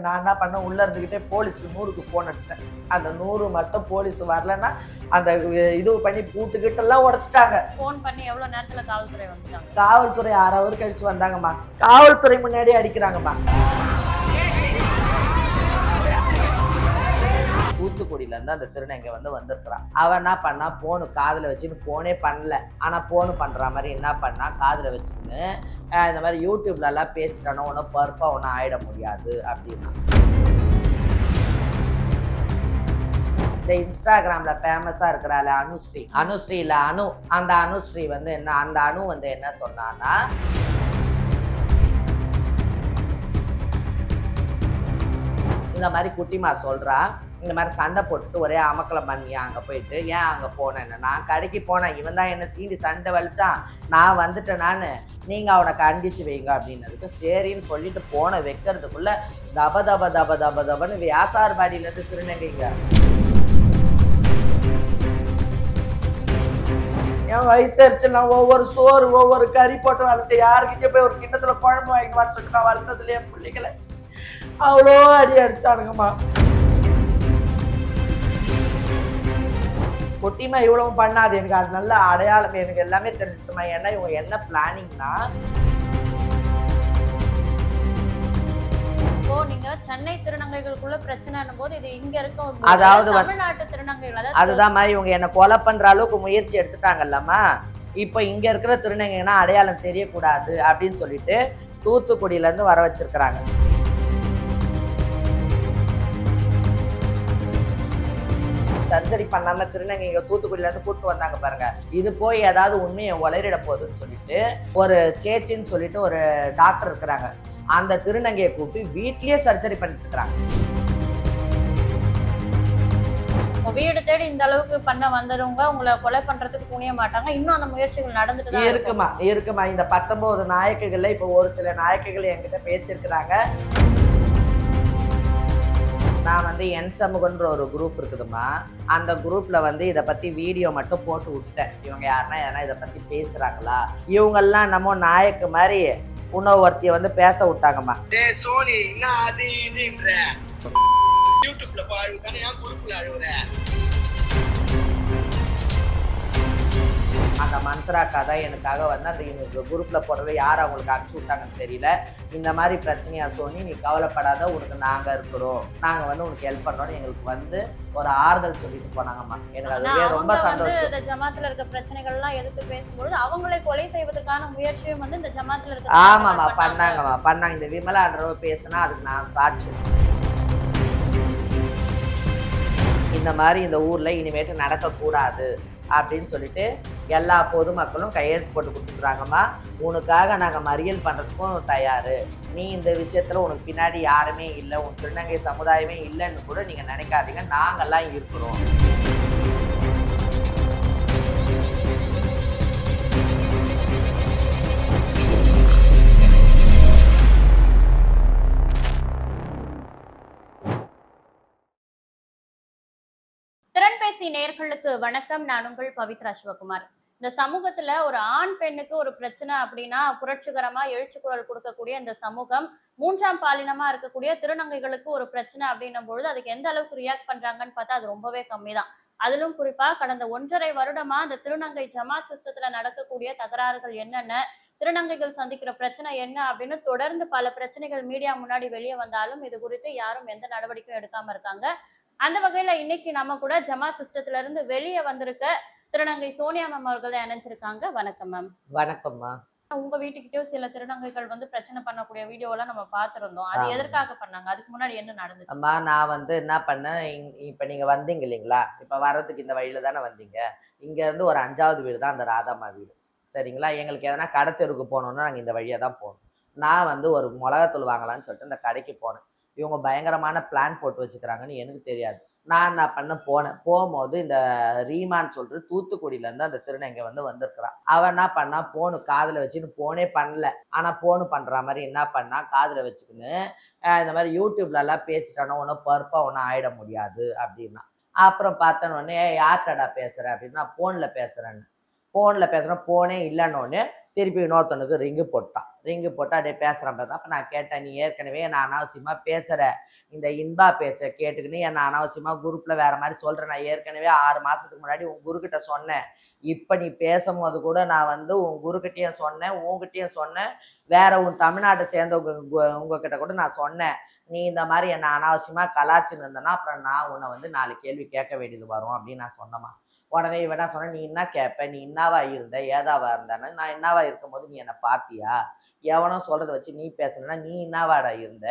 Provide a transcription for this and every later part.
நான் என்ன பண்ணேன், உள்ள இருந்துகிட்டே போலீஸுக்கு 100க்கு ஃபோன் அடிச்சேன். அந்த 100 மட்டும் போலீஸ் வரலன்னா அந்த இது பண்ணி பூட்டுக்கிட்டெல்லாம் உடைச்சிட்டாங்க. ஃபோன் பண்ணி எவ்வளவு நேரத்துல காவல்துறை வந்துட்டாங்க? காவல்துறை 1/2 ஹவர் கழிச்சு வந்தாங்கம்மா. காவல்துறை முன்னாடியே அடிக்கிறாங்கம்மா. தூத்துக்குடியில இருந்து அந்த திருநங்கை வந்திருக்கிறான். அவன் என்ன பண்ணா, போனு காதுல வச்சுன்னு போனே பண்ணல. ஆனா போனு பண்ற மாதிரி என்ன பண்ணா, காதுல வச்சுக்கின்னு இந்த மாதிரி யூடியூப்ல எல்லாம் பேசிட்டானோ ஒன்னும் பருப்பா ஒன்னும் ஆயிட முடியாது அப்படின்னா. இந்த இன்ஸ்டாகிராம்ல ஃபேமஸா இருக்கிறாள் அனுஸ்ரீ இல்ல அனு, அந்த அனுஸ்ரீ அந்த அனு என்ன சொன்னான்னா, இந்த மாதிரி குட்டிமா சொல்றா, இந்த மாதிரி சண்டை போட்டுட்டு ஒரே அமக்கலம் பண்ணியா அங்கே போயிட்டு. ஏன் அங்கே போனேன்னு, நான் கடைக்கு போனேன், இவன் தான் என்ன சீண்டி சண்டை வலிச்சான், நான் வந்துட்டேன், நீங்கள் அவனை கண்டிச்சு வைங்க அப்படின்னதுக்கு சரின்னு சொல்லிட்டு போன வைக்கிறதுக்குள்ள தப தப தப தப தபன்னு வியாசார்பாடியிலேருந்து திருநங்கைங்க. என் வயிற்றுச்சலாம் ஒவ்வொரு சோறு ஒவ்வொரு கறி போட்டு வளைச்ச, யாருக்கிட்டே போய் ஒரு கிண்ணத்துல குழம்பு வாங்கிட்டு வர சொல்லிட்டு நான் வளர்த்ததுலேயே பிள்ளைகளை அவ்வளோ அடி அடிச்சானுங்கம்மா. குட்டிமா இவ்வளவு பண்ணாது, எனக்கு அது நல்ல அடையாளம், எனக்கு எல்லாமே தெரிஞ்சிச்சுமா. ஏன்னா இவங்க என்ன பிளானிங்னா, நீங்க சென்னை திருநங்கைகளுக்குள்ள பிரச்சனைன்னும் போது இது இங்க இருக்க, அதாவது தமிழ்நாட்டு திருநங்கைகள், அதுதான் மாதிரி இவங்க என்ன கொலை பண்ற அளவுக்கு முயற்சி எடுத்துட்டாங்கல்லம்மா. இப்ப இங்க இருக்கிற திருநங்கைன்னா அடையாளம் தெரியக்கூடாது அப்படின்னு சொல்லிட்டு தூத்துக்குடியில இருந்து வர வச்சிருக்கிறாங்க. சர்ஜரி பண்ணாம திருநங்கைங்க தூத்துக்குடியில இருந்து கூப்பிட்டு வந்தாங்க பாருங்க. இது போய் ஏதாவது உண்மையை உளறிட போகுதுன்னு சொல்லிட்டு ஒரு சேச்சின்னு சொல்லிட்டு ஒரு டாக்டர் இருக்கிறாங்க, அந்த திருநங்கையை கூப்பிட்டு வீட்லயே சர்ஜரி பண்ணிட்டு இருக்கிறாங்க. வீடு தேடி இந்த அளவுக்கு பண்ண வந்தவங்க உங்களை கொலை பண்றதுக்கு புனிய மாட்டாங்க. இன்னும் அந்த முயற்சிகள் நடந்துட்டு தான் இருக்குமா. இந்த 19 நாயக்குகள்ல இப்ப ஒரு சில நாயக்குகள் என்கிட்ட பேசியிருக்கிறாங்க. நான் என் சமூகன்ற ஒரு குரூப் இருக்குதுமா, அந்த குரூப்ல இதை பத்தி வீடியோ மட்டும் போட்டு விட்டேன். இவங்க யாருன்னா எதனா இதை பத்தி பேசுறாங்களா, இவங்கெல்லாம் நம்ம நாயக்கு மாதிரி உணவர்த்திய பேச விட்டாங்கம்மா. சோனி என்ன அது இதுன்ற யூடியூப்ல பாரு தானே, ஏன் குரூப்ல அழுவுற? அந்த மந்த்ரா கதை எனக்காக அந்த குரூப்ல போடுறது யார் அவங்களுக்கு அனுப்பிச்சு விட்டாங்கன்னு தெரியல. இந்த மாதிரி பிரச்சனையா சோனி, நீ கவலைப்படாத, உனக்கு நாங்க இருக்கிறோம், நாங்க உனக்கு ஹெல்ப் பண்றோம்னு எங்களுக்கு ஒரு ஆறுதல் சொல்லிட்டு போனாங்கம்மா. எனக்கு அதுவே ரொம்ப சந்தோஷம். இந்த ஜமாத்துல இருக்க பிரச்சனைகள் எல்லாம் எதிர்த்து பேசும்போது அவங்களை கொலை செய்வதற்கான முயற்சியும் இந்த ஜமாத்துல இருக்க. ஆமாமா பண்ணாங்க. இந்த விமலான்றவ பேசினா அதுக்கு நான் சாட்சி. இந்த மாதிரி இந்த ஊர்ல இனிமேட்டு நடக்கக்கூடாது அப்படின்னு சொல்லிட்டு எல்லா பொதுமக்களும் கையெழுத்து போட்டு கொடுத்துக்குறாங்கம்மா. உனக்காக நாங்கள் மறியல் பண்ணுறதுக்கும் தயார், நீ இந்த விஷயத்தில் உனக்கு பின்னாடி யாருமே இல்லை, உன் திருநங்கை சமுதாயமே இல்லைன்னு கூட நீங்கள் நினைக்காதீங்க, நாங்கள்லாம் இருக்கிறோம். நேயர்களுக்கு வணக்கம். நான் உங்கள் பவித்ரா சிவகுமார். இந்த சமூகத்துல ஒரு ஆண் பெண்ணுக்கு ஒரு பிரச்சனை அப்படின்னா புரட்சிகரமா எழுச்சி குரல் கொடுக்கக்கூடிய இந்த சமூகம் 3ஆம் பாலினமா இருக்கக்கூடிய திருநங்கைகளுக்கு ஒரு பிரச்சனை அப்படின்னும் பொழுது அதுக்கு எந்த அளவுக்கு ரியாக்ட் பண்றாங்கன்னு பார்த்தா அது ரொம்பவே கம்மி தான். அதிலும் குறிப்பா கடந்த 1.5 வருடமா அந்த திருநங்கை ஜமாத் சிஸ்டத்துல நடக்கக்கூடிய தகராறுகள் என்னென்ன, திருநங்கைகள் சந்திக்கிற பிரச்சனை என்ன அப்படின்னு தொடர்ந்து பல பிரச்சனைகள் மீடியா முன்னாடி வெளியே வந்தாலும் இது குறித்து யாரும் எந்த நடவடிக்கையும் எடுக்காம இருக்காங்க. அந்த வகையில இன்னைக்கு நம்ம கூட ஜமாத் சிஸ்டத்துல இருந்து வெளியே வந்திருக்க திருநங்கை சோனியா மேம் அவர்கள் தான் இணைஞ்சிருக்காங்க. வணக்கம் மேம். வணக்கம்மா. உங்க வீட்டுக்கிட்டயும் சில திருநங்கைகள் பிரச்சனை பண்ணக்கூடிய வீடியோ எல்லாம் நம்ம பார்த்திருந்தோம். அது எதற்காக பண்ணாங்க, அதுக்கு முன்னாடி என்ன நடந்துச்சு? அம்மா, நான் என்ன பண்ணேன், இப்ப நீங்க வந்தீங்க இல்லைங்களா, இப்ப வர்றதுக்கு இந்த வழியில தானே வந்தீங்க. இங்க இருந்து ஒரு 5வது வீடு தான் அந்த ராதாமா வீடு, சரிங்களா? எங்களுக்கு எதனா கடை தெருக்கு போனோம்னா நாங்கள் இந்த வழியாக தான் போகணும். நான் ஒரு மிளகாத்தூள் வாங்கலான்னு சொல்லிட்டு இந்த கடைக்கு போனேன். இவங்க பயங்கரமான பிளான் போட்டு வச்சுக்கிறாங்கன்னு எனக்கு தெரியாது. நான் என்ன பண்ண போகும்போது இந்த ரீமான்னு சொல்லிட்டு தூத்துக்குடியிலேருந்து அந்த திருநங்கை வந்திருக்கிறான். அவன் என்ன பண்ணா, போனு காதில் வச்சுன்னு போனே பண்ணல. ஆனால் போனு பண்ணுற மாதிரி என்ன பண்ணா, காதில் வச்சுக்கின்னு இந்த மாதிரி யூடியூப்லலாம் பேசிட்டானோ ஒன்றும் பருப்பாக ஒன்றும் ஆயிட முடியாது அப்படின்னா. அப்புறம் பார்த்தோன்னே யார்கிட்டடா பேசுகிறேன் அப்படின்னா, ஃபோனில் பேசுகிறேன்னு. ஃபோனில் பேசுகிறேன், ஃபோனே இல்லைன்னொன்னே திருப்பி இன்னொருத்தனுக்கு ரிங்கு போட்டு அப்படியே பேசுகிறான் பாரு. அப்போ நான் கேட்டேன், நீ ஏற்கனவே நான் அனாவசியமாக பேசுகிற இந்த இன்பா பேச்சை கேட்டுக்கின்னு என்ன அனாவசியமாக குரூப்பில் வேறு மாதிரி சொல்கிறேன். நான் ஏற்கனவே 6 மாதத்துக்கு முன்னாடி உன் குருக்கிட்ட சொன்னேன். இப்போ நீ பேசும்போது கூட நான் வந்து உன் குருக்கிட்டையும் சொன்னேன், உங்ககிட்டையும் சொன்னேன், வேற உன் தமிழ்நாட்டை சேர்ந்தவங்க உங்ககிட்ட கூட நான் சொன்னேன். நீ இந்த மாதிரி என்னை அனாவசியமாக கலாச்சின்னு இருந்தேன்னா அப்புறம் நான் உன்னை வந்து 4 கேள்வி கேட்க வேண்டியது வரும் அப்படின்னு நான் சொன்னேம்மா. உடனே இவன் என்ன சொன்னேன், நீ என்ன கேட்ப, நீ என்னவா இருந்த, ஏதாவா இருந்தானே, நான் என்னவா இருக்கும்போது நீ என்னை பார்த்தியா, எவனோ சொல்றதை வச்சு நீ பேசணும்னா நீ என்னவாடா இருந்த,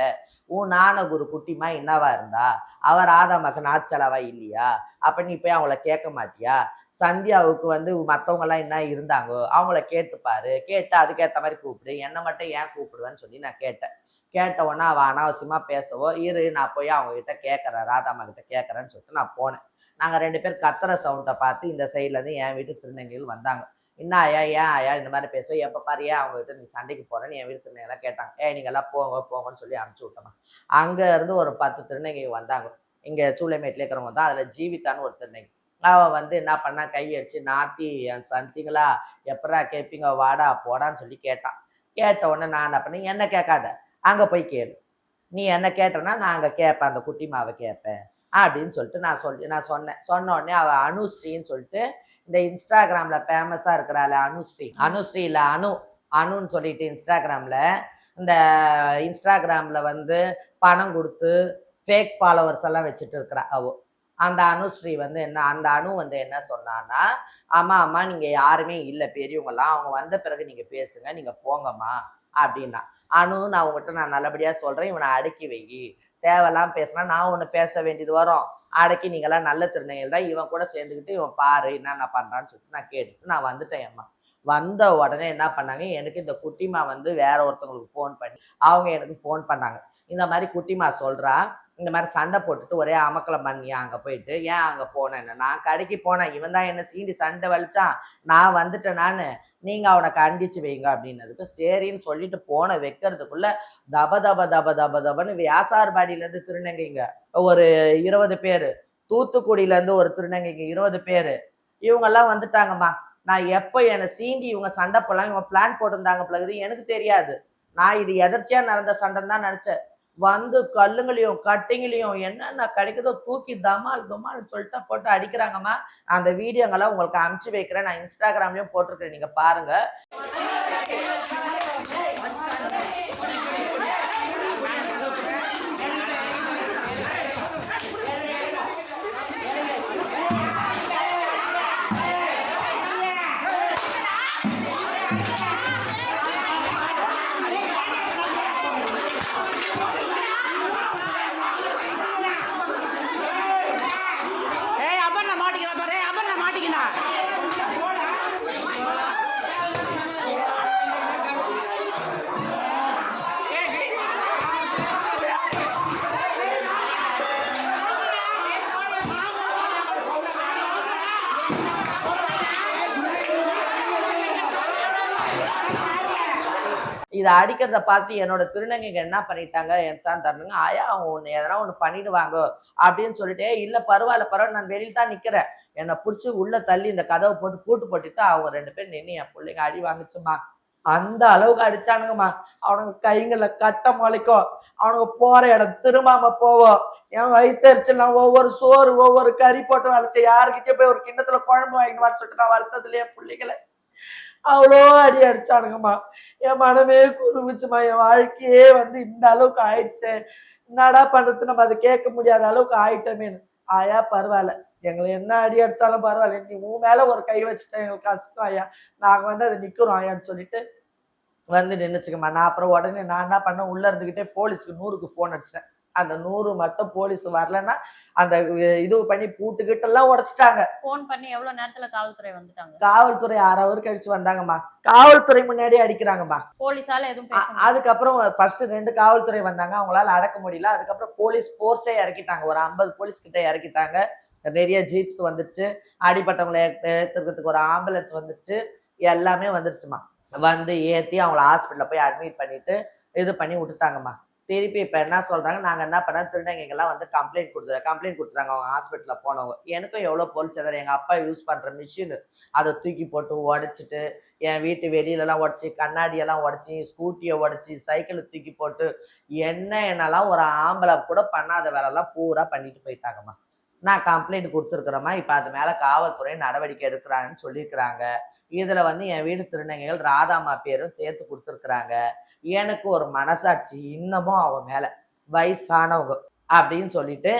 உன் நானகுரு குட்டிமா என்னவா இருந்தா, அவர் ஆதாமாக்கு நாச்சலவா இல்லையா, அப்ப நீ போய் அவங்கள கேட்க மாட்டியா, சந்தியாவுக்கு வந்து மற்றவங்க எல்லாம் என்ன இருந்தாங்கோ அவங்கள கேட்டுப்பாரு, கேட்டு அதுக்கேற்ற மாதிரி கூப்பிடு, என்னை மட்டும் ஏன் கூப்பிடுவேன்னு சொல்லி நான் கேட்டேன். கேட்ட உடனே அவள் அனாவசியமா பேசவோ, இரு நான் போய் அவங்க கிட்ட கேட்கறேன், ராதாம்மா கிட்ட கேட்கறேன்னு சொல்லிட்டு நான் போனேன். நாங்கள் 2 பேர் கத்துற சவுண்டை பார்த்து இந்த சைட்லேருந்து என் வீட்டு திருநங்கைகள் வந்தாங்க. என்ன ஆயா, ஏன் ஆயா இந்த மாதிரி பேசுவோம், எப்போ பாரு ஏன் அவங்ககிட்ட நீ சண்டைக்கு போகிறேன்னு என் வீட்டு திருநங்கைலாம் கேட்டாங்க. நீங்கள் எல்லாம் போங்கன்னு சொல்லி அனுப்பிச்சி விட்டோமா. அங்கேருந்து ஒரு 10 திருநங்கைகள் வந்தாங்க. இங்கே சூளைமேட்டில் இருக்கிறவங்க தான். அதில் ஜீவிதான்னு ஒரு திருநங்கை. அவன் வந்து என்ன பண்ணா, கையடிச்சு நாத்தி என் சந்திங்களா எப்படா கேட்பீங்க, வாடா போடான்னு சொல்லி கேட்டான். கேட்ட உடனே நான் என்ன பண்ணேன், என்ன கேட்காத அங்கே போய் கேளு, நீ என்ன கேட்டேன்னா நான் அங்கே கேட்பேன், அந்த குட்டிமாவை கேட்பேன் அப்படின்னு சொல்லிட்டு நான் சொன்ன உடனே அவள் அனுஸ்ரீன்னு சொல்லிட்டு இந்த இன்ஸ்டாகிராமில் ஃபேமஸாக இருக்கிறாள் அனுஸ்ரீ இல்லை அனுன்னு சொல்லிட்டு இந்த இன்ஸ்டாகிராமில் வந்து பணம் கொடுத்து ஃபேக் ஃபாலோவர்ஸ் எல்லாம் வச்சுட்டு இருக்கிறா அந்த அனுஸ்ரீ வந்து அந்த அணு வந்து என்ன சொன்னான்னா, ஆமா நீங்கள் யாருமே இல்லை பெரியவங்களாம், அவங்க வந்த பிறகு நீங்கள் பேசுங்க, நீங்கள் போங்கம்மா அப்படின்னா. நான் உங்கள்கிட்ட நான் நல்லபடியாக சொல்கிறேன், இவனை அடக்கி வை, தேவையெல்லாம் பேசினா நான் ஒன்று பேச வேண்டியது வரும், அடக்கி நீங்களாம் நல்ல திருநங்கைகள் தான், இவன் கூட சேர்ந்துக்கிட்டு இவன் பாரு என்னென்ன பண்ணுறான்னு சொல்லிட்டு நான் கேட்டுட்டு நான் வந்துட்டேன். அம்மா வந்த உடனே என்ன பண்ணாங்க, எனக்கு இந்த குட்டிமா வந்து வேற ஒருத்தவங்களுக்கு ஃபோன் பண்ணி அவங்க எனக்கு ஃபோன் பண்ணாங்க. இந்த மாதிரி குட்டிமா சொல்கிறா, இந்த மாதிரி சண்டை போட்டுட்டு ஒரே அமக்கலம் பண்ணியா அங்கே போயிட்டு, ஏன் அங்கே போனேன்னு, நான் கடைக்கு போனேன், இவன் தான் என்ன சீண்டி சண்டை வலிச்சான், நான் வந்துட்டேன், நீங்கள் அவனை கண்டிச்சு வைங்க அப்படின்னதுக்கு சரின்னு சொல்லிட்டு போன வைக்கிறதுக்குள்ள தபன்னு வியாசார்பாடியிலேருந்து திருநங்கைங்க ஒரு 20 பேர், தூத்துக்குடியிலேருந்து ஒரு திருநங்கைங்க 20 பேர், இவங்கெல்லாம் வந்துட்டாங்கம்மா. நான் எப்போ என்னை சீண்டி இவங்க சண்டை போடலாம் இவங்க பிளான் போட்டிருந்தாங்க பிறகு எனக்கு தெரியாது, நான் இது எதர்ச்சியாக நடந்த சண்டைன்னு தான் நினச்சேன். வந்து கல்லுங்களையும் கட்டிங்களையும் என்னென்ன கிடைக்குதோ தூக்கி தமால் சொல்லிட்டு போட்டு அடிக்கிறாங்கம்மா. அந்த வீடியோங்கெல்லாம் உங்களுக்கு அனுப்பிச்சு வைக்கிறேன், நான் இன்ஸ்டாகிராம்லயும் போட்டிருக்கேன், நீங்க பாருங்க. இதை அடிக்கிறத பார்த்து என்னோட திருநங்கைங்க என்ன பண்ணிட்டாங்க, என் சான் தரணுங்க, ஆயா அவங்க ஒன்று எதனா ஒன்று பண்ணிடுவாங்க அப்படின்னு சொல்லிட்டு, இல்லை பரவாயில்ல நான் வெளியில் தான் நிற்கிறேன், என்னை பிடிச்சி உள்ள தள்ளி இந்த கதவை போட்டு பூட்டு போட்டுட்டு அவங்க 2 பேர் நின்று என் பிள்ளைங்க அடி வாங்கிச்சுமா. அந்த அளவுக்கு அடிச்சானுங்கம்மா. அவனுங்க கைங்களை கட்ட முளைக்கும், அவனுங்க போற இடம் திரும்பாம போவோம். என் வயிற்றுலாம் ஒவ்வொரு சோறு ஒவ்வொரு கறி போட்டு வளைச்ச, யாருக்கிட்டே போய் ஒரு கிண்ணத்துல குழம்பு வாங்கிட்டு வர சொல்லிட்டு நான் வளர்த்ததுல என் பிள்ளைகளை அவ்வளோ அடி அடிச்சானுங்கம்மா. என் மனமே குருவிச்சுமா, என் வாழ்க்கையே வந்து இந்த அளவுக்கு ஆயிடுச்சு, என்னடா பண்றது, நம்ம அதை கேட்க முடியாத அளவுக்கு ஆயிட்டமேனு. ஆயா பரவாயில்ல, எங்களை என்ன அடி அடிச்சாலும் பரவாயில்ல, நீ உன் மேல ஒரு கை வச்சுட்டா எங்களுக்கு கஷ்டம் ஆயா, நாங்க வந்து அதை நிக்கிறோம் ஆயான்னு சொல்லிட்டு வந்து நின்றுச்சுக்கம்மா. நான் அப்புறம் உடனே நான் என்ன பண்ணேன், உள்ள இருந்துகிட்டே போலீஸ்க்கு 100க்கு ஃபோன் அடிச்சிட்டேன். அந்த 100 மட்டும் போலீஸ் வரலன்னா அந்த இது பண்ணி பூட்டுக்கிட்டெல்லாம் உடைச்சிட்டாங்க. போன் பண்ணி எவ்வளவு நேரத்துல காவல்துறை வந்துட்டாங்க? காவல்துறை 1/2 hour கழிச்சு வந்தாங்கம்மா. காவல்துறை முன்னாடி அடிக்கிறாங்கம்மா. போலீஸால எதுவும் அதுக்கப்புறம் ஃபர்ஸ்ட் 2 காவல்துறை வந்தாங்க, அவங்களால அடக்க முடியல. அதுக்கப்புறம் போலீஸ் போர்ஸே இறக்கிட்டாங்க, ஒரு 50 போலீஸ் கிட்ட இறக்கிட்டாங்க. நிறைய ஜீப்ஸ் வந்துருச்சு, அடிப்பட்டவங்களை ஏற்றுறதுக்கு ஒரு ஆம்புலன்ஸ் வந்துருச்சு, எல்லாமே வந்துருச்சுமா. வந்து ஏற்றி அவங்கள ஹாஸ்பிட்டலில் போய் அட்மிட் பண்ணிட்டு இது பண்ணி விட்டுட்டாங்கம்மா. திருப்பி இப்போ என்ன சொல்கிறாங்க, நாங்கள் என்ன பண்ணோம், திருநங்கைகள்லாம் வந்து கம்ப்ளைண்ட் கொடுத்துட்டாங்க அவங்க ஹாஸ்பிட்டலில் போனவங்க. எனக்கும் எவ்வளோ போலீஸ் எதிர, எங்கள் அப்பா யூஸ் பண்ணுற மிஷினு அதை தூக்கி போட்டு உடச்சிட்டு என் வீட்டு வெளியிலலாம் உடச்சி, கண்ணாடியெல்லாம் உடச்சி, ஸ்கூட்டியை உடச்சி, சைக்கிளை தூக்கி போட்டு, என்னென்னலாம் ஒரு ஆம்பளை கூட பண்ணாத வேலைலாம் பூரா பண்ணிட்டு போயிட்டாங்கம்மா. நான் கம்ப்ளைண்ட் கொடுத்துருக்குறேம்மா. இப்போ அது மேலே காவல்துறை நடவடிக்கை எடுக்கிறாங்கன்னு சொல்லியிருக்கிறாங்க. இதில் வந்து என் வீடு திருநங்கைகள் ராதாம்மா பேரும் சேர்த்து கொடுத்துருக்குறாங்க. எனக்கு ஒரு மனசாட்சி இன்னமும் அவன் மேலே வயசானவங்க அப்படின்னு சொல்லிட்டு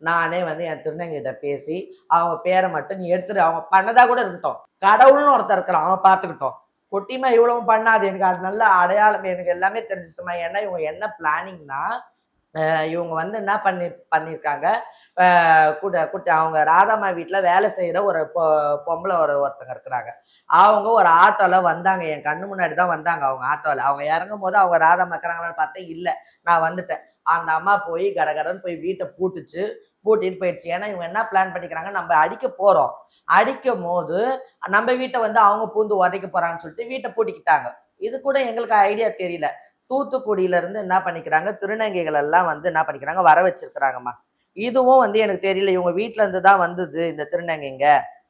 நானே வந்து என் திருநங்கைகிட்ட பேசி அவங்க பேரை மட்டும் நீ எடுத்துரு, அவங்க பண்ணதா கூட இருக்கட்டும், கடவுள்னு ஒருத்தர் இருக்கிறான் அவன் பார்த்துக்கிட்டோம், கொட்டிமா இவ்வளவு பண்ணாது, எனக்கு அது நல்ல அடையாளம் எனக்கு எல்லாமே தெரிஞ்சிச்சுமா. ஏன்னா இவங்க என்ன பிளானிங்னா இவங்க வந்து என்ன பண்ணியிருக்காங்க, அவங்க ராதாம்மா வீட்டில் வேலை செய்கிற ஒரு பொம்பளை ஒருத்தங்க இருக்கிறாங்க. அவங்க ஒரு ஆட்டோவில் வந்தாங்க, என் கண்ணு முன்னாடி தான் வந்தாங்க. அவங்க ஆட்டோவில் அவங்க இறங்கும் போது அவங்க ராதாம்மா இருக்கிறாங்களான்னு பார்த்தேன், இல்லை, நான் வந்துட்டேன். அந்த அம்மா போய் கடகடன்னு போய் வீட்டை பூட்டிட்டு போயிடுச்சு. ஏன்னா இவங்க என்ன பிளான் பண்ணிக்கிறாங்க, நம்ம அடிக்க போகிறோம், அடிக்கும் போது நம்ம வீட்டை வந்து அவங்க பூந்து உதைக்க போகிறாங்கன்னு சொல்லிட்டு வீட்டை பூட்டிக்கிட்டாங்க. இது கூட எங்களுக்கு ஐடியா தெரியல. தூத்துக்குடியில இருந்து என்ன பண்ணிக்கிறாங்க, திருநங்கைகள் எல்லாம் வந்து என்ன பண்ணிக்கிறாங்க, வர வச்சிருக்கிறாங்கம்மா. இதுவும் வந்து எனக்கு தெரியல, இவங்க வீட்டுல இருந்து தான் வந்தது இந்த திருநங்கைங்க.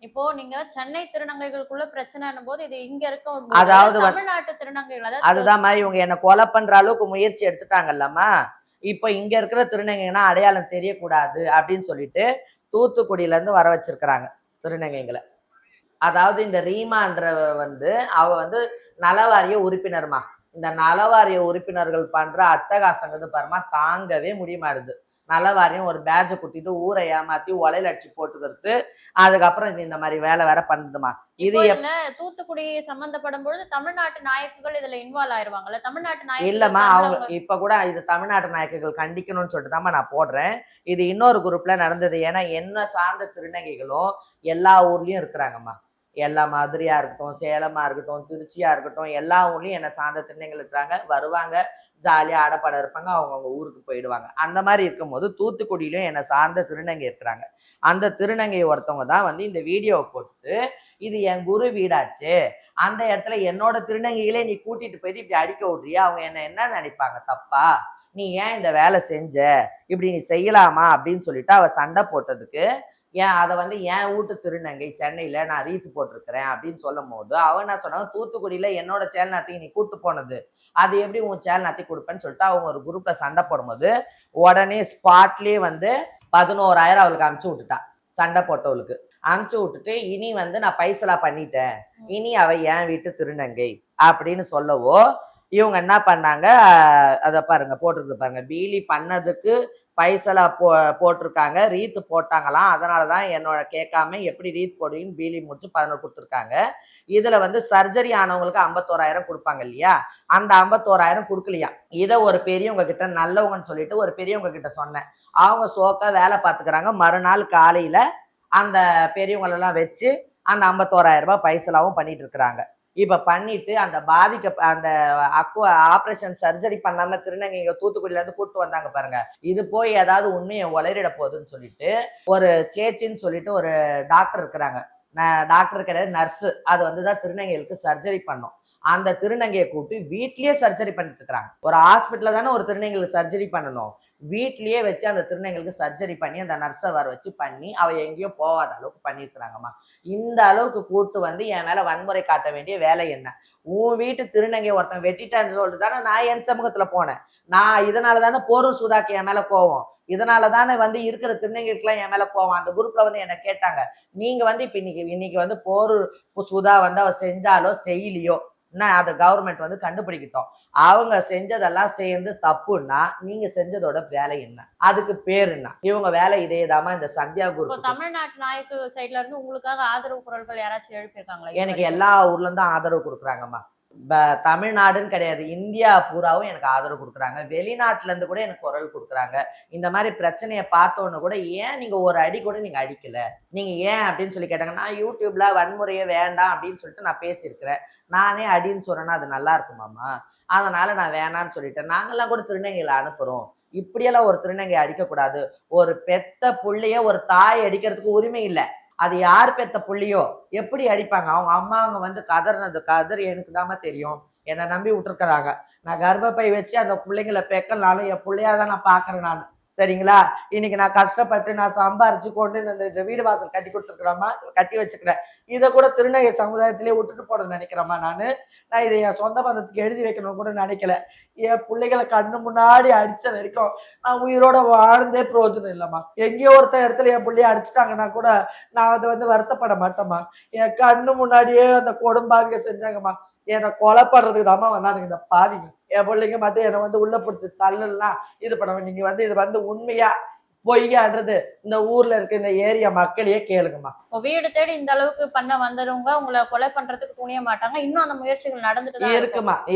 இப்போ நீங்க சென்னை திருநங்கைகளுக்குள்ள பிரச்சனைன்னும் போது இது இங்க இருக்க அதாவது தமிழ்நாட்டு திருநங்கைகள் அதுதான் இவங்க என்ன கொலை பண்ற அளவுக்கு முயற்சி எடுத்துட்டாங்கல்லம்மா. இப்ப இங்க இருக்கிற திருநங்கைங்கன்னா அடையாளம் தெரியக்கூடாது அப்படின்னு சொல்லிட்டு தூத்துக்குடியில இருந்து வர வச்சிருக்கிறாங்க திருநங்கைகளை. அதாவது இந்த ரீமான்றவ வந்து அவ வந்து நலவாரிய உறுப்பினர்மா. இந்த நலவாரிய உறுப்பினர்கள் பண்ற அட்டகாசங்கிறது பாருமா தாங்கவே முடியுமாடுது. நலவாரியம் ஒரு பேட்சை குத்திட்டு ஊரை ஏமாத்தி ஒலையில அடிச்சு போட்டுக்கிறது, அதுக்கப்புறம் இந்த மாதிரி வேலை வேற பண்ணுதுமா. இது தூத்துக்குடி சம்பந்தப்படும் பொழுது தமிழ்நாட்டு நாயக்குகள் இதுல இன்வால்வ் ஆயிருவாங்கல்ல, தமிழ்நாட்டு நாயக்கு இல்லம்மா. அவங்க இப்ப கூட இது தமிழ்நாட்டு நாயக்குகள் கண்டிக்கணும்னு சொல்லிட்டு தாம்மா நான் போடுறேன். இது இன்னொரு குரூப்ல நடந்தது. ஏன்னா என்ன சார்ந்த திருநங்கைகளும் எல்லா ஊர்லயும் இருக்கிறாங்கம்மா. எல்லா மதுரையா இருக்கட்டும், சேலமா இருக்கட்டும், திருச்சியா இருக்கட்டும், எல்லா ஊர்லயும் என்னை சார்ந்த திருநங்கைகள் இருக்கிறாங்க, வருவாங்க, ஜாலியா ஆடப்பாட இருப்பாங்க, அவங்கவுங்க ஊருக்கு போயிடுவாங்க. அந்த மாதிரி இருக்கும்போது தூத்துக்குடியிலும் என்னை சார்ந்த திருநங்கை இருக்கிறாங்க. அந்த திருநங்கை ஒருத்தவங்க தான் வந்து இந்த வீடியோவை போட்டு, இது என் குரு வீடாச்சு, அந்த இடத்துல என்னோட திருநங்கைகளே நீ கூட்டிட்டு போயிட்டு இப்படி அடிக்க விட்றியா, அவங்க என்ன நினைப்பாங்க, தப்பா, நீ ஏன் இந்த வேலை செஞ்ச, இப்படி நீ செய்யலாமா அப்படின்னு சொல்லிட்டு அவ சண்டை போட்டதுக்கு, ஏன் அதை வந்து என் வீட்டு திருநங்கை சென்னையில நான் ரீத்து போட்டிருக்கிறேன் அப்படின்னு சொல்லும் போது அவன் என்ன சொன்னாங்க, தூத்துக்குடியில என்னோட சேலநாத்தையும் நீ கூட்டு போனது, அது எப்படி உன் சேலநாத்தையும் கொடுப்பேன்னு சொல்லிட்டு அவங்க ஒரு குரூப்ல சண்டை போடும்போது உடனே ஸ்பாட்லயே வந்து 11,000 அவளுக்கு அனுப்பிச்சு விட்டுட்டா. சண்டை போட்டவளுக்கு அனுப்பிச்சு விட்டுட்டு, இனி வந்து நான் பைசலா பண்ணிட்டேன், இனி அவ என் வீட்டு திருநங்கை அப்படின்னு சொல்லவோ இவங்க என்ன பண்ணாங்க, அதை பாருங்க போட்டிருக்கு பாருங்க, பீலி பண்ணதுக்கு பைசலா போட்டிருக்காங்க, ரீத்து போட்டாங்களாம், அதனாலதான் என்னோட கேட்காம எப்படி ரீத் போடுவீங்கன்னு பீலி முடிச்சு 11 கொடுத்துருக்காங்க. இதுல வந்து சர்ஜரி ஆனவங்களுக்கு 51,000 கொடுப்பாங்க இல்லையா, அந்த 51,000 கொடுக்கலையா. இதை ஒரு பெரியவங்க கிட்ட, நல்லவங்கன்னு சொல்லிட்டு ஒரு பெரியவங்க கிட்ட சொன்னேன். அவங்க சோக்கா வேலை பார்த்துக்கிறாங்க. மறுநாள் காலையில அந்த பெரியவங்களெல்லாம் வச்சு அந்த 51,000 ரூபாய் பைசலாவும் பண்ணிட்டு இருக்கிறாங்க. இப்ப பண்ணிட்டு அந்த அந்த ஆபரேஷன் சர்ஜரி பண்ணாம திருநங்கைங்க தூத்துக்குடியில இருந்து கூப்பிட்டு வந்தாங்க பாருங்க, இது போய் ஏதாவது உண்மையை உளறிட போகுதுன்னு சொல்லிட்டு ஒரு சேச்சின்னு சொல்லிட்டு ஒரு டாக்டர் இருக்கிறாங்க. டாக்டர் கிடையாது, நர்ஸு. அது வந்துதான் திருநங்கைகளுக்கு சர்ஜரி பண்ணும். அந்த திருநங்கையை கூப்பிட்டு வீட்லயே சர்ஜரி பண்ணிட்டு இருக்கிறாங்க. ஒரு ஹாஸ்பிட்டல்ல தானே ஒரு திருநங்கைகளுக்கு சர்ஜரி பண்ணணும், வீட்லயே வச்சு அந்த திருநங்கைகளுக்கு சர்ஜரி பண்ணி அந்த நர்ஸை வர வச்சு பண்ணி அவ எங்கேயோ போகாத அளவுக்கு பண்ணியிருக்கிறாங்கம்மா. இந்த அளவுக்கு கூட்டு வந்து என் மேல வன்முறை காட்ட வேண்டிய வேலை என்ன? உன் வீட்டு திருநங்கை ஒருத்தன் வெட்டிட்டான்னு சொல்லிட்டு தானே நான் என் சமூகத்துல போனேன். நான் இதனால தானே போரும் சூதாக்கு என் மேல கோவம், இதனால தானே வந்து இருக்கிற திருநங்கைகளுக்குலாம் என் மேல கோவம். அந்த குரூப்ல வந்து என்ன கேட்டாங்க, நீங்க வந்து இப்ப இன்னைக்கு வந்து போரு சுதா வந்து அவ செஞ்சாலோ செய்யலையோ, அதை கவர்மெண்ட் வந்து கண்டுபிடிக்கிட்டோம். அவங்க செஞ்சதெல்லாம் சேர்ந்து தப்புன்னா நீங்க செஞ்சதோட வேலை என்ன, அதுக்கு பேர் என்ன? இவங்க வேலை இதேதாமா. இந்த சந்தியா குரூப் தமிழ்நாட்டு நாயக்கு சைட்ல இருந்து உங்களுக்காக ஆதரவு குரல்கள் யாராச்சும் எழுப்பியிருக்காங்களா? எனக்கு எல்லா ஊர்ல இருந்தும் ஆதரவு கொடுக்குறாங்கம்மா. தமிழ்நாடுன்னு கிடையாது, இந்தியா பூராவும் எனக்கு ஆதரவு கொடுக்குறாங்க. வெளிநாட்டுல இருந்து கூட எனக்கு குரல் கொடுக்குறாங்க. இந்த மாதிரி பிரச்சனையை பார்த்தோன்னு கூட, ஏன் நீங்க ஒரு அடி கூட நீங்க அடிக்கல, நீங்க ஏன் அப்படின்னு சொல்லி கேட்டாங்க. நான் யூடியூப்ல வன்முறையே வேண்டாம் அப்படின்னு சொல்லிட்டு நான் பேசியிருக்கிறேன். நானே அடின்னு சொன்னேன்னா அது நல்லா இருக்குமாம்மா, அதனால நான் வேணான்னு சொல்லிட்டேன். நாங்கெல்லாம் கூட திருநங்கைகளை அனுப்புறோம், இப்படியெல்லாம் ஒரு திருநங்கை அடிக்கக்கூடாது. ஒரு பெத்த புள்ளைய ஒரு தாய் அடிக்கிறதுக்கு உரிமை இல்லை. அது யார் பெத்த புள்ளியோ எப்படி அடிப்பாங்க? அவங்க அம்மா அவங்க வந்து கதர் எனக்கு தாம தெரியும். என்னை நம்பி விட்டுருக்குறாங்க. நான் கர்ப்பப்பை வச்சு அந்த பிள்ளைங்களை பெக்கலனாலும் என் பிள்ளையாதான் நான் பாக்குறேன். நான் சரிங்களா? இன்னைக்கு நான் கஷ்டப்பட்டு நான் சம்பாரிச்சு கொண்டு இந்த வீடு வாசல் கட்டி கொடுத்துருக்குறேம்மா, கட்டி வச்சுக்கிறேன். இதை கூட திருநங்கை சமுதாயத்திலே விட்டுட்டு போட நினைக்கிறேம்மா நானு. நான் இதை என் சொந்த பந்தத்துக்கு எழுதி வைக்கணும்னு கூட நினைக்கல. என் பிள்ளைகளை கண்ணு முன்னாடி அடிச்ச வரைக்கும் நான் உயிரோட வாழ்ந்தே பிரயோஜனம் இல்லைம்மா. எங்கேயோ ஒருத்த இடத்துல என் பிள்ளைய அடிச்சிட்டாங்கன்னா கூட நான் அதை வருத்தப்பட மாட்டேம்மா. என் கண்ணு முன்னாடியே அந்த கொடும்பாவிக செஞ்சாங்கம்மா. என்னை கொலை பண்றதுக்கு தாம்மா வந்தானுங்க இந்த பாவிங்க. என் பிள்ளைங்க மட்டும் என்னை உள்ள பிடிச்சி தள்ளலாம் இது பண்ண. நீங்க இது உண்மையா பொய்யான்றது இந்த ஊர்ல இருக்க இந்த ஏரியா மக்களையே கேளுங்கம்மா. வீடு தேடி இந்த அளவுக்கு பண்ண வந்தவங்க உங்களை கொலை பண்றதுக்கு துணிய மாட்டாங்க. இன்னும் அந்த முயற்சிகள் நடந்துட்டு தான்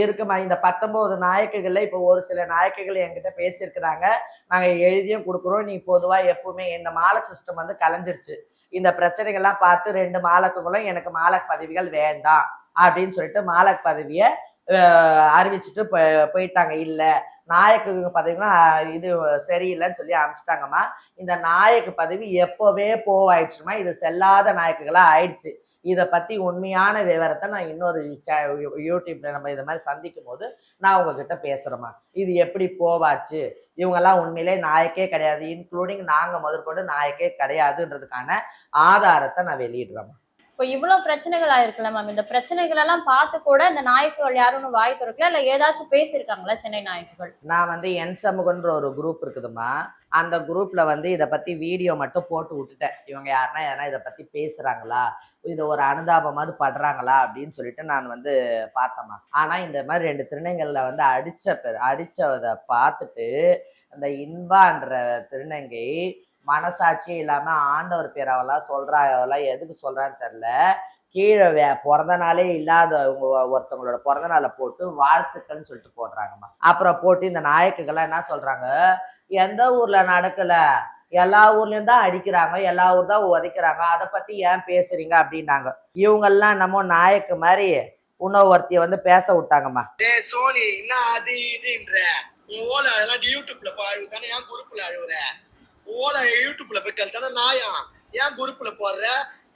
இருக்குமா. இந்த 19 நாயக்குகள்ல இப்ப ஒரு சில நாயக்குகள் என்கிட்ட பேசியிருக்கிறாங்க. நாங்க எழுதியும் கொடுக்குறோம். நீ பொதுவா எப்பவுமே இந்த மாலக் சிஸ்டம் கலைஞ்சிருச்சு. இந்த பிரச்சனைகள்லாம் பார்த்து 2 மாலக்குகளும் எனக்கு மாலக் பதவிகள் வேண்டாம் அப்படின்னு சொல்லிட்டு மாலக் பதவியை அறிவிச்சுட்டு போயிட்டாங்க. இல்ல நாயக்கு பதவிகளும் இது சரியில்லைன்னு சொல்லி அனுப்பிச்சிட்டாங்கம்மா. இந்த நாயக்கு பதவி எப்பவே போவாயிடுச்சுமா. இது செல்லாத நாயக்குகளா ஆயிடுச்சு. இதை பத்தி உண்மையான விவரத்தை நான் இன்னொரு யூடியூப்ல நம்ம இதை மாதிரி சந்திக்கும் போது நான் உங்ககிட்ட பேசுறேம்மா. இது எப்படி போவாச்சு, இவங்கெல்லாம் உண்மையிலே நாயக்கே கிடையாது, இன்க்ளூடிங் நாங்க முதற்கொண்டு நாயக்கே கிடையாதுன்றதுக்கான ஆதாரத்தை நான் வெளியிடுறேம்மா. இப்போ இவ்வளவு பிரச்சனைகள் ஆயிருக்குல்ல மேம், இந்த பிரச்சனைகள் எல்லாம் பார்த்து கூட இந்த நாயக்குகள் யாரும் வாய் திறக்கல, இல்ல ஏதாச்சும் பேசியிருக்காங்களா சென்னை நாயக்குகள்? நான் என் சமூகன்ற ஒரு குரூப் இருக்குதுமா. அந்த குரூப்ல இதை பத்தி வீடியோ மட்டும் போட்டு விட்டுட்டேன். இவங்க யாருன்னா எதனா இதை பத்தி பேசுறாங்களா, இது ஒரு அனுதாபமாவது படுறாங்களா அப்படின்னு சொல்லிட்டு நான் பார்த்தேம்மா. ஆனா இந்த மாதிரி 2 திருநங்கைகள்ல அடிச்சதை பார்த்துட்டு அந்த இன்பான்ற திருநங்கை மனசாட்சியே இல்லாம ஆண்டவர் பேர் அவெல்லாம் அவெல்லாம் எதுக்கு சொல்றான்னு தெரியல. கீழே பிறந்த நாளே இல்லாத ஒருத்தவங்களோட பிறந்த நாளை போட்டு வாழ்த்துக்கள்னு சொல்லிட்டு போடுறாங்கம்மா. அப்புறம் போட்டு இந்த நாயக்குகள்லாம் என்ன சொல்றாங்க, எந்த ஊர்ல நடக்கல, எல்லா ஊர்லயும் தான் அடிக்கிறாங்க, எல்லா ஊர் தான் உதைக்கிறாங்க, அதை பத்தி ஏன் பேசுறீங்க அப்படின்னாங்க. இவங்கெல்லாம் நம்ம நாயக்கு மாதிரி இன்னொருத்திய பேச விட்டாங்கம்மா. சோனி என்ன அது இதுன்ற ஓலை அதெல்லாம் யூடியூப்ல பாரு தானே, ஏன் குரூப்ல அழுவுற? ஓலை யூடியூப்ல போய் தானே நாயா, ஏன் குரூப்ல போடுற?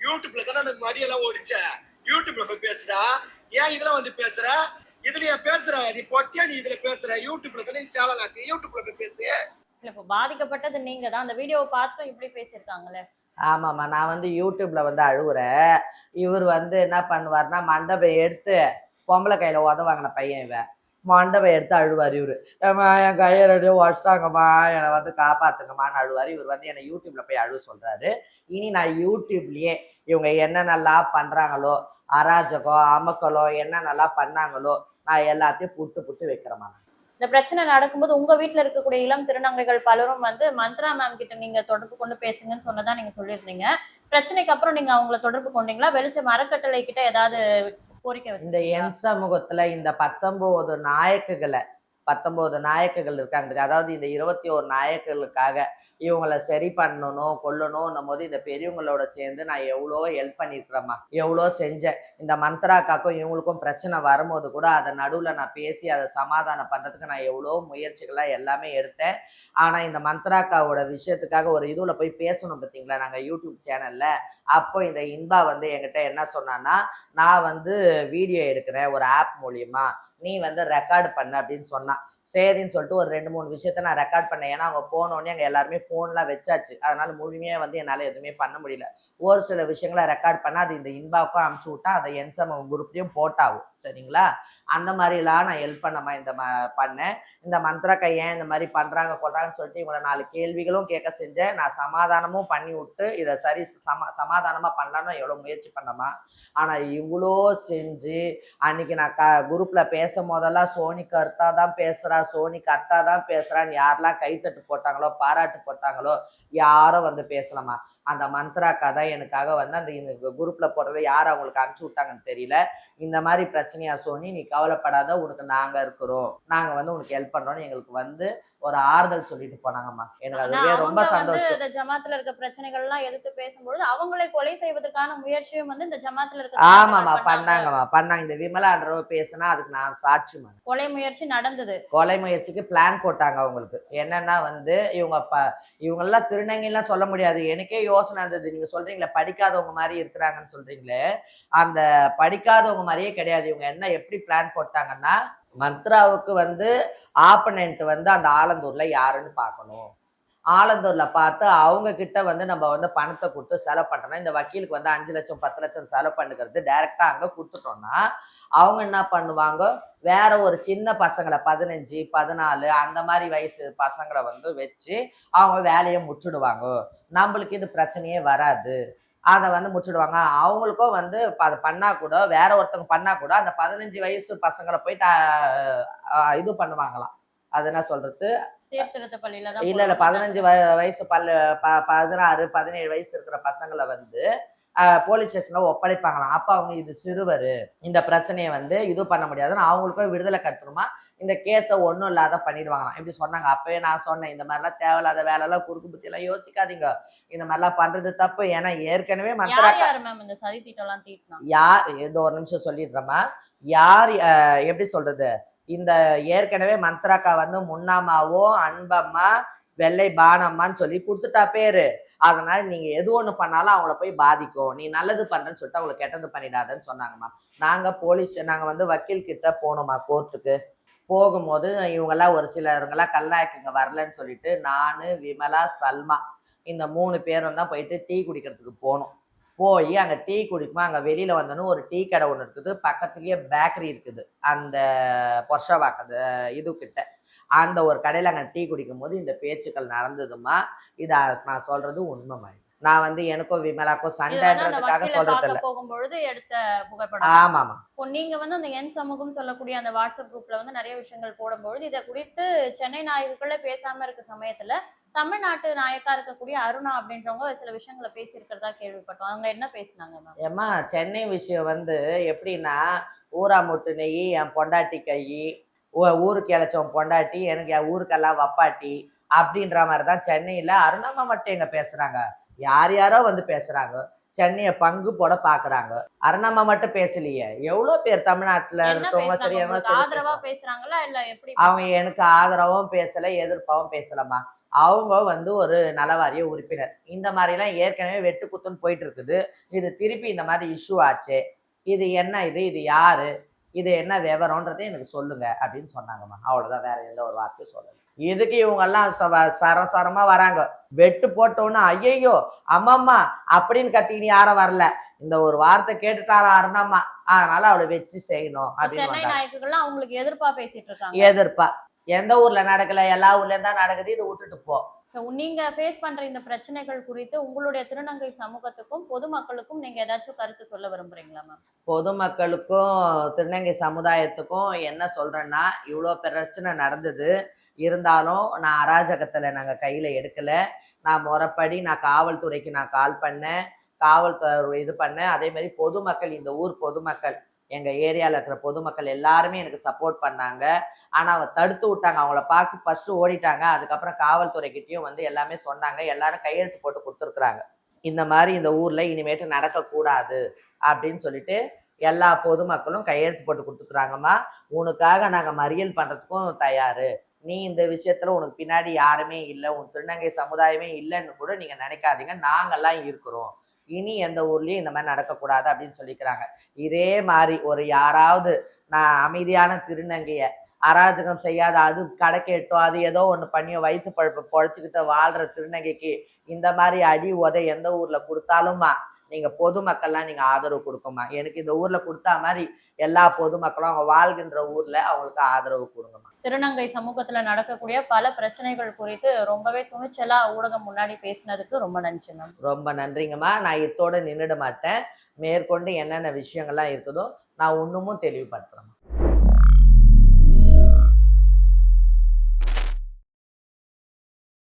யூடியூப்ல தானே மடியெல்லாம் ஓடிச்ச, யூடியூப்ல போய் பேசுறா. ஏன் இதுல பேசுற? இதுல பேசுற நீ பொட்டியா, நீ இதுல பேசுற? யூடியூப்ல தானே சேனல் ஆக்கு, யூடியூப்ல போய் பேசு. இல்ல இப்போ பாதிக்கப்பட்டது நீங்க தான், அந்த வீடியோவை பார்த்து இப்படி பேசியிருக்காங்களே. ஆமாம்மா, நான் யூடியூப்ல அழுவுறேன். இவர் என்ன பண்ணுவார்னா மண்டபம் எடுத்து பொம்பளை கையில உதவாங்கின பையன் இவன் மண்டபம் எடுத்து அழுவார். இவரு என் கையை ரெடியோ உடச்சிட்டாங்கம்மா, என்னை காப்பாத்துங்கம்மான்னு அழுவார். இவர் என்னை யூடியூப்ல போய் அழுவ சொல்றாரு. இனி நான் யூடியூப்லயே இவங்க என்னென்னலாம் பண்றாங்களோ, அராஜகம் அமக்கலோ என்னென்னலாம் பண்ணாங்களோ நான் எல்லாத்தையும் புட்டு வைக்கிறேம்மா. இந்த பிரச்சனை நடக்கும்போது உங்க வீட்டுல இருக்கக்கூடிய இளம் திருநங்கைகள் பலரும் மந்த்ரா மேம் கிட்ட நீங்க தொடர்பு கொண்டு பேசுங்கன்னு சொன்னதா நீங்க சொல்லியிருந்தீங்க. பிரச்சனைக்கு அப்புறம் நீங்க அவங்கள தொடர்பு கொண்டீங்களா? வெளிச்சம் அறக்கட்டளை கிட்ட ஏதாவது கோரிக்கை வச்சு? இந்த என் சமூகத்துல இந்த 19 நாயக்குகள் இருக்காங்க. அதாவது இந்த 21 நாயக்குகளுக்காக இவங்களை சரி பண்ணணும் கொல்லணும் போது இந்த பெரியவங்களோட சேர்ந்து நான் எவ்வளோ ஹெல்ப் பண்ணியிருக்கிறேம்மா, எவ்வளோ செஞ்சேன். இந்த மந்த்ராக்காக்கும் இவங்களுக்கும் பிரச்சனை வரும்போது கூட அதை நடுவில் நான் பேசி அதை சமாதானம் பண்ணுறதுக்கு நான் எவ்வளோ முயற்சிகள்லாம் எல்லாமே எடுத்தேன். ஆனால் இந்த மந்த்ராக்காவோட விஷயத்துக்காக ஒரு இதுவில் போய் பேசணும் பார்த்தீங்களா நாங்கள் யூடியூப் சேனலில். அப்போ இந்த இன்பா என்கிட்ட என்ன சொன்னான்னா, நான் வீடியோ எடுக்கிறேன் ஒரு ஆப் மூலியமா, நீ ரெக்கார்டு பண்ண அப்படின்னு சொன்னான். சரின்னு சொல்லிட்டு ஒரு 2-3 விஷயத்த நான் ரெக்கார்ட் பண்ணேன். ஏன்னா அவங்க போனோடனே அங்கே எல்லாருமே ஃபோன்லாம் வச்சாச்சு. அதனால முழுமையாக என்னால் எதுவுமே பண்ண முடியல. ஒரு சில விஷயங்களை ரெக்கார்ட் பண்ண அது இந்த இன்பாவுக்கும் அனுப்பிச்சு விட்டா அதை என் சமூக குரூப்லையும் போட்டாகும். சரிங்களா? அந்த மாதிரிலாம் நான் ஹெல்ப் பண்ணமா பண்ணேன். இந்த மந்த்ராக்கா ஏன் இந்த மாதிரி பண்றாங்க கொள்றாங்கன்னு சொல்லிட்டு இவங்களை 4 கேள்விகளும் கேட்க செஞ்சேன். நான் சமாதானமும் பண்ணி விட்டு இதை சரி சமாதானமா பண்ணலான்னு எவ்வளவு முயற்சி பண்ணமா. ஆனா இவ்வளோ செஞ்சு அன்னைக்கு நான் குரூப்ல பேசும் போதெல்லாம் சோனி கருத்தா தான் பேசுறான்னு யாரெல்லாம் கைத்தட்டு போட்டாங்களோ பாராட்டு போட்டாங்களோ யாரும் பேசலாமா. அந்த மந்த்ராக்கா தான் எனக்காக அந்த குரூப்ல போடுறதை யார் அவங்களுக்கு அனுப்பிச்சு விட்டாங்கன்னு தெரியல. இந்த மாதிரி பிரச்சனையா சோனி, நீ கவலைப்படாத, உனக்கு நாங்க இருக்கிறோம், நாங்க உனக்கு ஹெல்ப் பண்றோம்னு எங்களுக்கு ஒரு ஆறுதல் சொல்லிட்டு போனாங்கம்மா. எனக்கு அதுவே ரொம்ப சந்தோஷம். இந்த ஜமாத்துல இருக்க பிரச்சனைகள் எல்லாம் எதிர்த்து பேசும்போது அவங்களை கொலை செய்வதற்கான முயற்சியும் இந்த ஜமாத்துல இருக்க ஆமாமா பண்ணாங்க. இந்த விமலான்றவ பேசினா அதுக்கு நான் சாட்சிமா. கொலை முயற்சி நடந்தது. கொலை முயற்சிக்கு பிளான் போட்டாங்க அவங்களுக்கு. என்னன்னா இவங்க எல்லாம் திருநங்கைலாம் சொல்ல முடியாது. எனக்கே யோசனை இருந்தது. நீங்க சொல்றீங்களே படிக்காதவங்க மாதிரி இருக்கிறாங்கன்னு சொல்றீங்களே, அந்த படிக்காதவங்க மாதிரியே கிடையாது. இவங்க என்ன எப்படி பிளான் போட்டாங்கன்னா, மந்த்ராவுக்கு ஆப்பனண்ட் அந்த ஆலந்தூர்ல யாருன்னு பார்க்கணும், ஆலந்தூர்ல பார்த்து அவங்க கிட்ட வந்து நம்ம வந்து பணத்தை கொடுத்து செலவு பண்றோம்னா, இந்த வக்கீலுக்கு வந்து 5 லட்சம் 10 லட்சம் செலவு பண்ணுகிறது டைரக்டா அங்க கொடுத்துட்டோம்னா, அவங்க என்ன பண்ணுவாங்க, வேற ஒரு சின்ன பசங்களை 15 14 அந்த மாதிரி வயசு பசங்களை வந்து வச்சு அவங்க வேலையை முற்றிடுவாங்க. நம்மளுக்கு இது பிரச்சனையே வராது. அதை வந்து முற்றிடுவாங்க. அவங்களுக்கும் வந்து அதை பண்ணா கூட வேற ஒருத்தவங்க பண்ணா கூட அந்த 15 வயசு பசங்களை போயிட்டு இது பண்ணுவாங்களாம். அது என்ன சொல்றது, சீர்திருத்த பள்ளியில தான் இல்ல இல்ல போடுவாங்க. 15 வயசு 16 17 வயசு இருக்கிற பசங்களை வந்து போலீஸ் ஸ்டேஷன்ல ஒப்படைப்பாங்களாம். அப்ப அவங்க இது சிறுவர், இந்த பிரச்சனையை வந்து இது பண்ண முடியாதுன்னு அவங்களுக்கும் விடுதலை கட்டுருமா, இந்த கேஸை ஒன்றும் இல்லாத பண்ணிடுவாங்களாம். இப்படி சொன்னாங்க. அப்பயே நான் சொன்னேன், இந்த மாதிரிலாம் தேவையில்லாத வேலைலாம் குறுக்கு புத்தி எல்லாம் யோசிக்காதீங்க, இந்த மாதிரிலாம் பண்றது தப்பு. ஏன்னா ஏற்கனவே யார் மந்திராக்கா யார் மேம் இந்த சதி திட்டம் எல்லாம் தீட்டினா? யார், ஏதோ ஒரு நிமிஷம் சொல்லிடுறேம்மா. யார் எப்படி சொல்றது, இந்த ஏற்கனவே மந்த்ராக்கா வந்து முன்னாமாவோ அன்பம்மா வெள்ளை பானம்மான்னு சொல்லி கொடுத்துட்டா பேரு. அதனால நீங்க எது ஒண்ணு பண்ணாலும் அவங்கள போய் பாதிக்கும், நீ நல்லது பண்றேன்னு சொல்லிட்டு அவங்களை கெட்டது பண்ணிடாதன்னு சொன்னாங்கம்மா. நாங்க வந்து வக்கீல் கிட்ட போனோம்மா கோர்ட்டுக்கு. போகும்போது இவங்கெல்லாம் ஒரு சிலருங்கெல்லாம் கல்லாய்க்கு இங்க வரலன்னு சொல்லிட்டு நானு விமலா சல்மா இந்த 3 பேரும் தான் போயிட்டு டீ குடிக்கிறதுக்கு போனோம். போய் அங்க டீ குடிக்குமா, அங்க வெளியில வந்தோன்னு ஒரு டீ கடை ஒன்று இருக்குது, பக்கத்துலயே பேக்கரி இருக்குது, அந்த பொர்ஷவாக்க இது கிட்ட அந்த ஒரு கடையில அங்க டீ குடிக்கும் போது இந்த பேச்சுக்கள் நடந்ததுமா. இத நான் சொல்றது உண்மைமா. நான் வந்து எனக்கும் விமலாக்கும் இது வந்து அந்த சண்டைன்றதுக்காக வக்கீலை சொல்றது பார்க்க இல்ல. போகும்பொழுது எடுத்த புகைப்படம். ஆமாமா. இப்போ நீங்க வந்து அந்த என் சமூகம் சொல்லக்கூடிய அந்த வாட்ஸ்அப் குரூப்ல வந்து நிறைய விஷயங்கள் போடும்பொழுது இதை குறித்து சென்னை நாயகர்களே பேசாம இருக்க சமயத்துல தமிழ்நாட்டு நாயக்கா இருக்கக்கூடிய அருணா அப்படின்றவங்க சில விஷயங்களை பேசியிருக்கிறதா கேள்விப்பட்டோம். அவங்க என்ன பேசினாங்க மேம்? ஏம்மா சென்னை விஷயம் வந்து எப்படின்னா, ஊரா முட்டு நெய் என் பொண்டாட்டி கை, ஊருக்கு இழைச்சவன் பொண்டாட்டி, எனக்கு என் ஊருக்கெல்லாம் வப்பாட்டி அப்படின்ற மாதிரி தான் சென்னையில அருணாமா மட்டும் எங்க பேசுறாங்க. யார் யாரோ வந்து பேசுறாங்க, சென்னையை பங்கு போட பாக்குறாங்க. அருணாமா மட்டும் பேசலையே, எவ்வளவு பேர் தமிழ்நாட்டுல என்ன இருக்கவங்க சரி பேசுறாங்க? எவ்வளவு உங்களுக்கு சரி ஆதரவா பேசுறாங்க. பேசுறாங்களா இல்ல எப்படி அவங்க பேசுறாங்க? எனக்கு ஆதரவும் பேசல, எதிர்ப்பாவும் பேசலம்மா. அவங்க வந்து ஒரு நலவாரிய உறுப்பினர். இந்த மாதிரி எல்லாம் ஏற்கனவே வெட்டு குத்துன்னு போயிட்டு இருக்குது. இது திருப்பி இந்த மாதிரி இஷ்யூ ஆச்சு, இது என்ன, இது யாரு, இது என்ன விவரம்ன்றதை எனக்கு சொல்லுங்க அப்படின்னு சொன்னாங்கம்மா. அவ்வளவுதான், வேற எந்த ஒரு வார்த்தையும் சொல்லல. இதுக்கு இவங்க எல்லாம் சரசரமா வராங்க. வெட்டு போட்டோன்னு ஐயையோ அம்மம்மா அப்படின்னு கத்திக்கின்னு யாரும் வரல. இந்த ஒரு வார்த்தை கேட்டுட்டாரா அருணாமா, அதனால அவளை வச்சு செய்யணும் அப்படின்னு சென்னை வந்தாங்க. நாயக்கர்கள்லாம் அவங்களுக்கு எதிர்ப்பா பேசிட்டு இருக்காங்க. எதிர்ப்பா. எந்த ஊர்ல நடக்கல, எல்லா ஊர்ல இருந்தா நடக்குது, இது விட்டுட்டு போ. So, நீங்க ஃபேஸ் பண்ற இந்த பிரச்சனைகள் குறித்து உங்களுடைய திருநங்கை சமூகத்துக்கும் பொதுமக்களுக்கும் நீங்க ஏதாச்சும் கருத்து சொல்ல விரும்புறீங்களா மேம்? பொதுமக்களுக்கும் திருநங்கை சமுதாயத்துக்கும் என்ன சொல்றேன்னா, இவ்வளோ பிரச்சனை நடந்தது, இருந்தாலும் நான் அராஜகத்துல நாங்க கையில எடுக்கல. நான் முறைப்படி நான் காவல்துறைக்கு நான் கால் பண்ணேன், காவல்துறை இது பண்ணேன். அதே மாதிரி பொதுமக்கள், இந்த ஊர் பொதுமக்கள், எங்க ஏரியால இருக்கிற பொதுமக்கள் எல்லாருமே எனக்கு சப்போர்ட் பண்ணாங்க. ஆனா அவ தடுத்து விட்டாங்க. அவங்கள பார்த்து ஃபர்ஸ்ட் ஓடிட்டாங்க. அதுக்கப்புறம் காவல்துறைக்கிட்டயும் வந்து எல்லாமே சொன்னாங்க. எல்லாரும் கையெழுத்து போட்டு கொடுத்துருக்குறாங்க. இந்த மாதிரி இந்த ஊர்ல இனிமேட்டு நடக்கக்கூடாது அப்படின்னு சொல்லிட்டு எல்லா பொதுமக்களும் கையெழுத்து போட்டு கொடுத்துருக்குறாங்கம்மா. உனக்காக நாங்க மறியல் பண்றதுக்கும் தயாரு. நீ இந்த விஷயத்துல உனக்கு பின்னாடி யாருமே இல்லை, உன் திருநங்கை சமுதாயமே இல்லைன்னு கூட நீங்க நினைக்காதீங்க, நாங்கெல்லாம் இருக்கிறோம். இனி எந்த ஊர்லயும் இந்த மாதிரி நடக்கக்கூடாது அப்படின்னு சொல்லிக்கிறாங்க. இதே மாதிரி ஒரு யாராவது நான் அமைதியான திருநங்கைய அராஜகம் செய்யாத, அது கடைக்கேட்டோ அது ஏதோ ஒண்ணு பண்ணியோ வயிற்று பழப்பு பொழைச்சிக்கிட்டு வாழ்ற திருநங்கைக்கு இந்த மாதிரி அடி உதை எந்த ஊர்ல கொடுத்தாலும்மா நீங்க பொதுமக்கள்லாம் நீங்க ஆதரவு கொடுக்குமா. எனக்கு இந்த ஊர்ல கொடுத்தா மாதிரி எல்லா பொதுமக்களும் அவங்க வாழ்கின்ற ஊர்ல அவங்களுக்கு ஆதரவு கொடுங்கம்மா. திருநங்கை சமூகத்துல நடக்கக்கூடிய பல பிரச்சனைகள் குறித்து ரொம்பவே துணிச்சலா ஊடகம் முன்னாடி பேசினதுக்கு ரொம்ப நன்றி மேம். ரொம்ப நன்றிங்கம்மா. நான் இத்தோட நின்றுட மாட்டேன். மேற்கொண்டு என்னென்ன விஷயங்கள்லாம் இருக்குதோ நான் இன்னமும் தெளிவுபடுத்துறேன்.